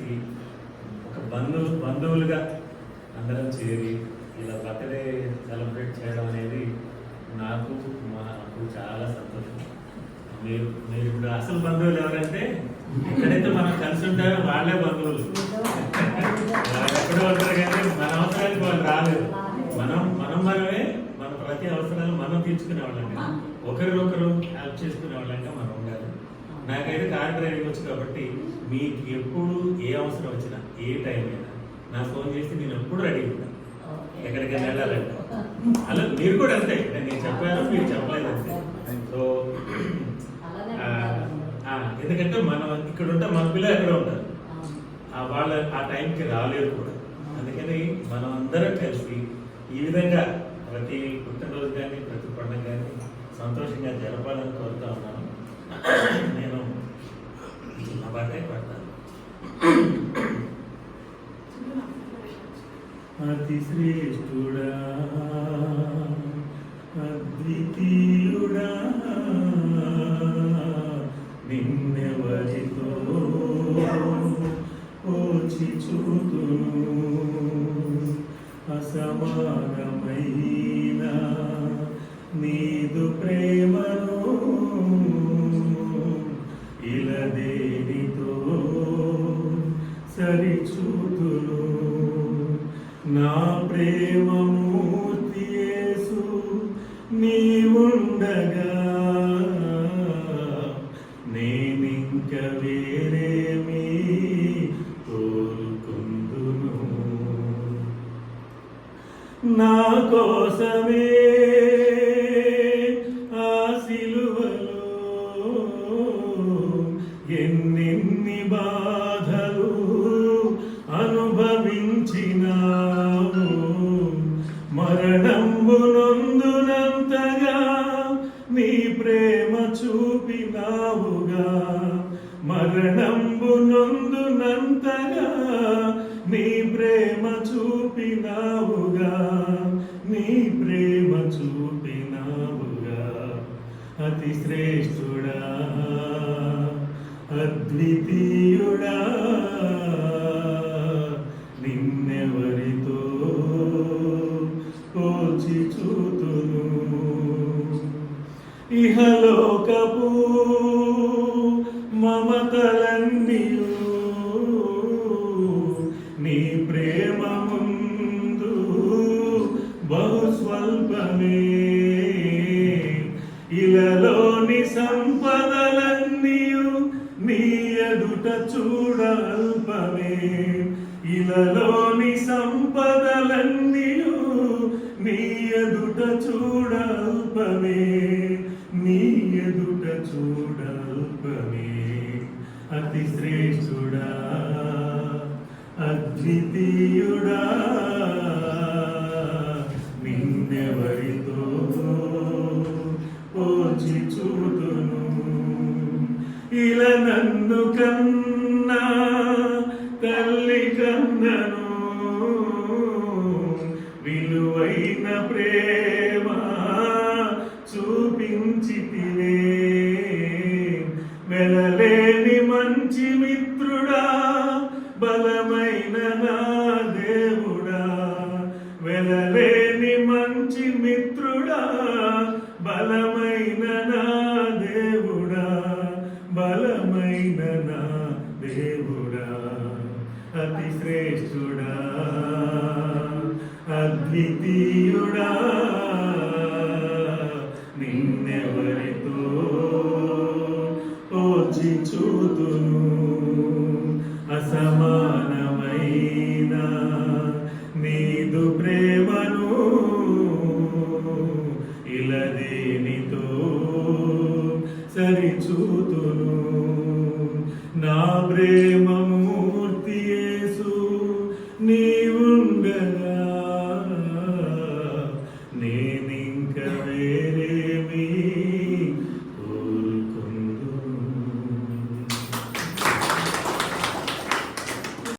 కలిసి ఒక బంధువులుగా అందరం చేరి ఇలా బర్త్డే సెలబ్రేట్ చేయడం అనేది మాకు చాలా సంతోషం. మీరు ఇప్పుడు అసలు బంధువులు ఎవరంటే ఎక్కడైతే మనం కలిసి ఉంటారో వాళ్ళే బంధువులు. వాళ్ళు ఎక్కడో ఉంటారు కానీ మన అవసరానికి వాళ్ళు రాలేదు. మనమే మన ప్రతి అవసరాలు మనం తీర్చుకునే వాళ్ళంగా, ఒకరినొకరు హెల్ప్ చేసుకునే వాళ్ళంగా మనం ఉండాలి. నాకైతే కార్ డ్రైవింగ్ వచ్చు కాబట్టి మీకు ఎప్పుడు ఏ అవసరం వచ్చినా ఏ టైం అయినా నా ఫోన్ చేసి నేను ఎప్పుడు రెడీ ఉంటాను ఎక్కడికైనా వెళ్ళాలంటే. అలా మీరు కూడా అంతే, నేను చెప్పాను మీరు చెప్పలేదు అంతే. సో ఎందుకంటే మనం ఇక్కడ ఉంటే మన పిల్లలు ఎక్కడ ఉంటారు, వాళ్ళ ఆ టైంకి రాలేరు కూడా. అందుకని మనం అందరం కలిసి ఈ విధంగా ప్రతి పుట్టినరోజు కానీ ప్రతి పండుగ కానీ సంతోషంగా జరపాలని కోరుతా ఉన్నాను. నేను నా బాటే పడతాను. అతి శ్రేష్ఠుడా అద్వితీయుడా నిన్నెవరితో పోల్చి చూతును, అసమానమైన నీదు ప్రేమను ఇలా దేనితో సరిచూతును. నా ప్రేమమూర్తి యేసు నీవుండగా నేనింక వేరేమీ కోరుకుందును. నా కోసమే ఆ సిలువలో ఎన్నెన్ని బాధలు అనుభవించినావు, మరణంబు నొందునంతగా నీ ప్రేమ చూపినావుగా, మరణంబు నొందునంతగా నీ ప్రేమ చూపినావుగా, నీ ప్రేమ చూపినావుగా. అతి శ్రేష్ఠుడా అద్వితీయుడా నిన్నెవరితో పోల్చి చూతును. ఇహలోకపు మమతలన్నీయు నీ ప్రేమ ముందు బహు స్వల్పమే, ఇలలోని సంపదలన్నీయు నీ ఎదుట చూడ అల్పమే, ఇలలోని సంపదలన్నీయు నీ ఎదుట చూడ అల్పమే, నీ ఎదుట చూడ అల్పమే. అతి శ్రేష్ఠుడా అద్వితీయుడా నిన్నెవరితో పోల్చి చూతును. ఇలా నన్ను కన్నా తల్లి కన్నను విలువైన ప్రేమ చూపించితివే, వెలలేని మంచి మిత్రుడా బలమైన నా దేవుడా, వెలలేని మంచి మిత్రుడా బలమైన నా దేవుడా, బలమైన నా దేవుడా. అతి శ్రేష్ఠుడా అద్వితీయుడా నిన్నెవరితో పోల్చి చూతును, అసమానమైన నీదు ప్రేమను ఇలా దేనితో సరిచూతును. నా ప్రేమ